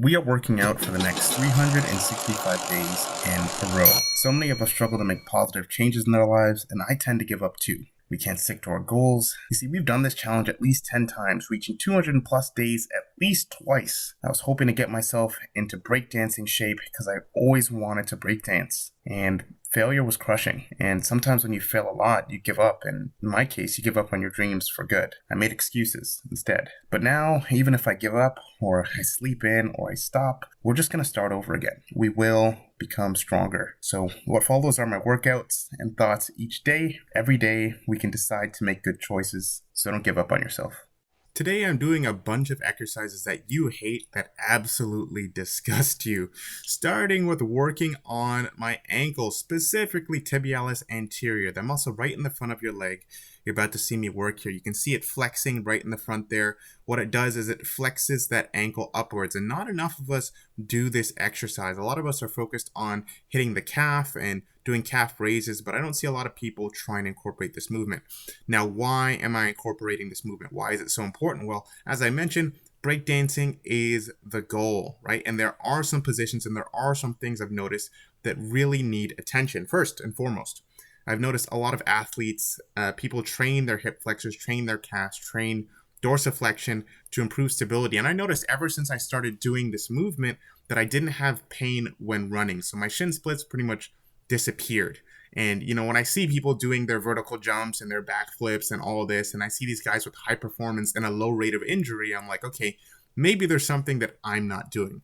We are working out for the next 365 days in a row. So many of us struggle to make positive changes in our lives, and I tend to give up too. We can't stick to our goals. You see, we've done this challenge at least 10 times, reaching 200 plus days at least twice. I was hoping to get myself into breakdancing shape because I always wanted to breakdance. And failure was crushing. And sometimes when you fail a lot, you give up. And in my case, you give up on your dreams for good. I made excuses instead. But now, even if I give up, or I sleep in, or I stop, we're just going to start over again. We will become stronger. So what follows are my workouts and thoughts each day. Every day, we can decide to make good choices. So don't give up on yourself. Today I'm doing a bunch of exercises that you hate that absolutely disgust you. Starting with working on my ankles, specifically tibialis anterior, the muscle right in the front of your leg. You're about to see me work here. You can see it flexing right in the front there. What it does is it flexes that ankle upwards, and not enough of us do this exercise. A lot of us are focused on hitting the calf and doing calf raises, but I don't see a lot of people trying to incorporate this movement. Now, why am I incorporating this movement? Why is it so important? Well, as I mentioned, breakdancing is the goal, right? And there are some positions and there are some things I've noticed that really need attention. First and foremost, I've noticed a lot of athletes, people train their hip flexors, train their calves, train dorsiflexion to improve stability. And I noticed ever since I started doing this movement that I didn't have pain when running. So my shin splits pretty much disappeared. And, when I see people doing their vertical jumps and their backflips and all this, and I see these guys with high performance and a low rate of injury, I'm like, okay, maybe there's something that I'm not doing.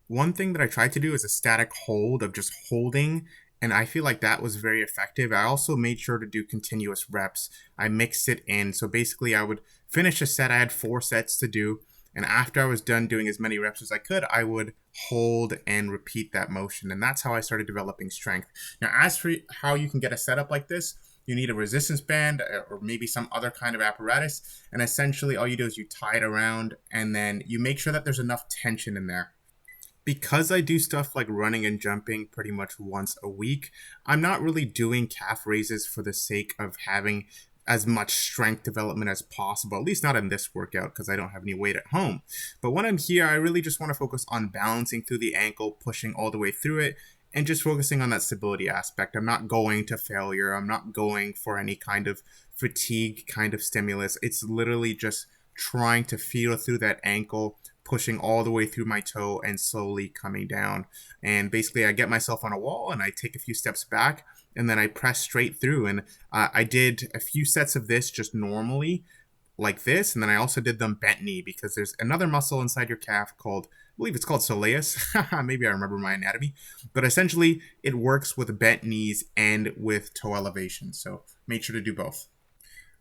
One thing that I tried to do is a static hold of just holding, and I feel like that was very effective. I also made sure to do continuous reps. I mixed it in. So basically I would finish a set. I had 4 sets to do. And after I was done doing as many reps as I could, I would hold and repeat that motion. And that's how I started developing strength. Now, as for how you can get a setup like this, you need a resistance band or maybe some other kind of apparatus. And essentially all you do is you tie it around and then you make sure that there's enough tension in there. Because I do stuff like running and jumping pretty much once a week, I'm not really doing calf raises for the sake of having as much strength development as possible, at least not in this workout because I don't have any weight at home. But when I'm here, I really just want to focus on balancing through the ankle, pushing all the way through it, and just focusing on that stability aspect. I'm not going to failure. I'm not going for any kind of fatigue kind of stimulus. It's literally just trying to feel through that ankle, pushing all the way through my toe and slowly coming down. And basically I get myself on a wall and I take a few steps back and then I press straight through. And I did a few sets of this just normally like this. And then I also did them bent knee because there's another muscle inside your calf called, I believe it's called soleus. Maybe I remember my anatomy, but essentially it works with bent knees and with toe elevation. So make sure to do both.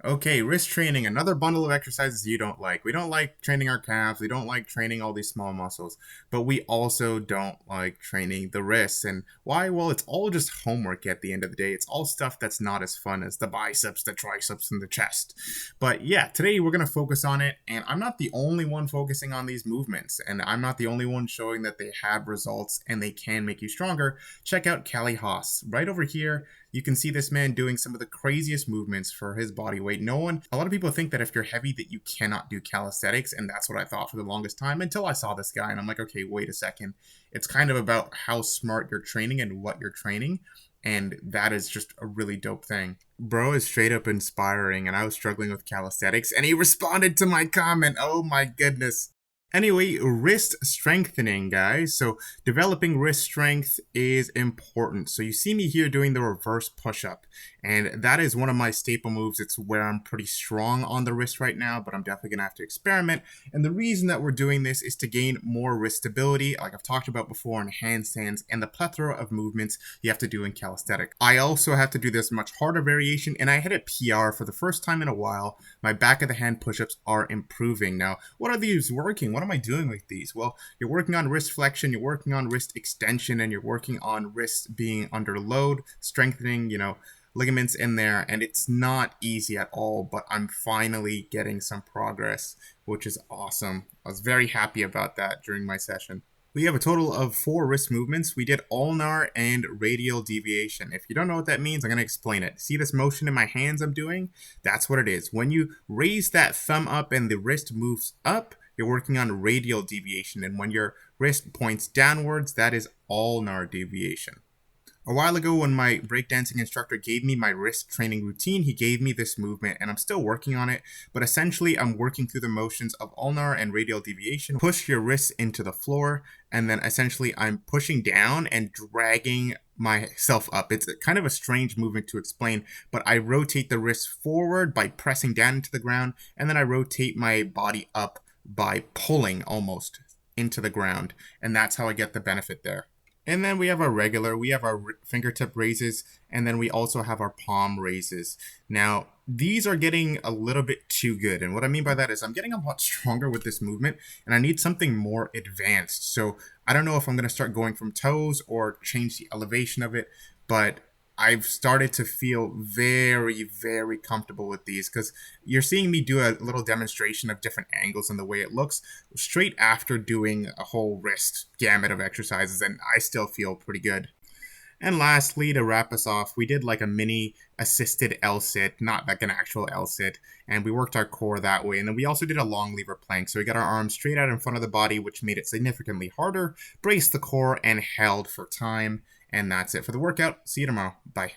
Okay, wrist training, another bundle of exercises you don't like. We don't like training our calves. We don't like training all these small muscles. But we also don't like training the wrists. And why? Well, it's all just homework at the end of the day. It's all stuff that's not as fun as the biceps, the triceps, and the chest. But yeah, today we're going to focus on it. And I'm not the only one focusing on these movements. And I'm not the only one showing that they have results and they can make you stronger. Check out Callie Haas. Right over here, you can see this man doing some of the craziest movements for his body weight. A lot of people think that if you're heavy that you cannot do calisthenics, and that's what I thought for the longest time until I saw this guy and I'm like, okay, wait a second. It's kind of about how smart you're training and what you're training, and that is just a really dope thing. Bro is straight up inspiring, and I was struggling with calisthenics and he responded to my comment. Oh my goodness. Anyway, wrist strengthening, guys. So developing wrist strength is important. So you see me here doing the reverse push-up, and that is one of my staple moves. It's where I'm pretty strong on the wrist right now, but I'm definitely gonna have to experiment. And the reason that we're doing this is to gain more wrist stability, like I've talked about before in handstands, and the plethora of movements you have to do in calisthenics. I also have to do this much harder variation, and I hit a PR for the first time in a while. My back of the hand push-ups are improving. Now, what are these working? What am I doing with these? Well, you're working on wrist flexion, you're working on wrist extension, and you're working on wrists being under load, strengthening, ligaments in there, and it's not easy at all, but I'm finally getting some progress, which is awesome. I was very happy about that during my session. We have a total of 4 wrist movements. We did ulnar and radial deviation. If you don't know what that means, I'm going to explain it. See this motion in my hands I'm doing? That's what it is. When you raise that thumb up and the wrist moves up, you're working on radial deviation. And when your wrist points downwards, that is ulnar deviation. A while ago, when my breakdancing instructor gave me my wrist training routine, he gave me this movement, and I'm still working on it. But essentially, I'm working through the motions of ulnar and radial deviation. Push your wrists into the floor, and then essentially, I'm pushing down and dragging myself up. It's kind of a strange movement to explain, but I rotate the wrist forward by pressing down into the ground, and then I rotate my body up by pulling almost into the ground, and that's how I get the benefit there. And then we have our fingertip raises, and then we also have our palm raises. Now, these are getting a little bit too good. And what I mean by that is I'm getting a lot stronger with this movement, and I need something more advanced. So I don't know if I'm going to start going from toes or change the elevation of it, but I've started to feel very, very comfortable with these because you're seeing me do a little demonstration of different angles and the way it looks straight after doing a whole wrist gamut of exercises, and I still feel pretty good. And lastly, to wrap us off, we did like a mini assisted L sit, not like an actual L sit, and we worked our core that way. And then we also did a long lever plank. So we got our arms straight out in front of the body, which made it significantly harder, braced the core, and held for time. And that's it for the workout. See you tomorrow. Bye.